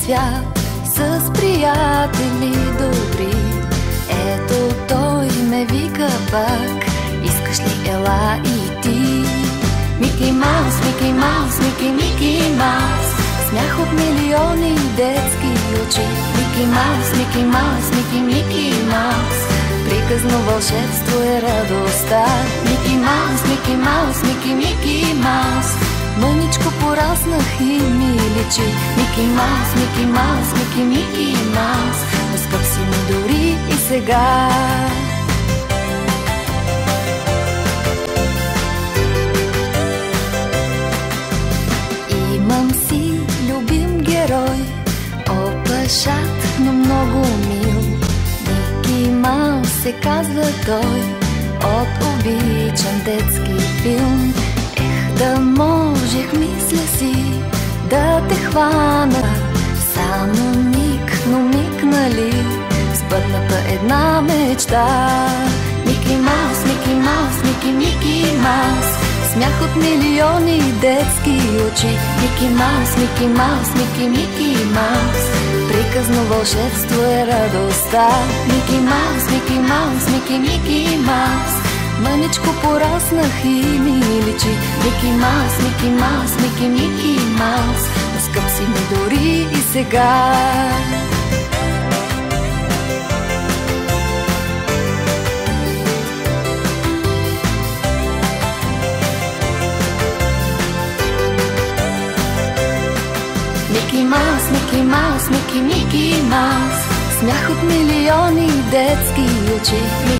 свят с приятели добри. Ето той ме вика пак, искаш ли ела и ти? Мики Маус, Мики Маус, Мики, Мики Маус, смях от милиони детски очи. Мики Маус, Мики Маус, Мики, Мики Маус, приказно вълшебство е радостта. Мики Маус, Мики Маус, Мики, Мики Маус, мъничко пораснах и ми личи. Мики Маус, Мики Маус, Мики, Мики Маус, скъп си ми дори и сега. Имам си любим герой, опашат, но много мил. Мики Маус се казва той, от обичан детски филм. Да можех, мисля си, да те хвана, само миг, но миг, нали, сбъдната една мечта. Мики Маус, Мики Маус, Мики, Мики Маус, смях от милиони детски очи. Мики Маус, Мики Маус, Мики, Мики Маус, приказно вълшебство е радостта. Мики Маус, Мики Маус, Мики, Мики Маус, мъничко пораснах и ми личи. Мики Маус, Мики Маус, Мики, Мики Маус, скъп си ми дори и сега. Мики Маус, Мики Маус, Мики, Мики Маус, смях от милиони детски очи.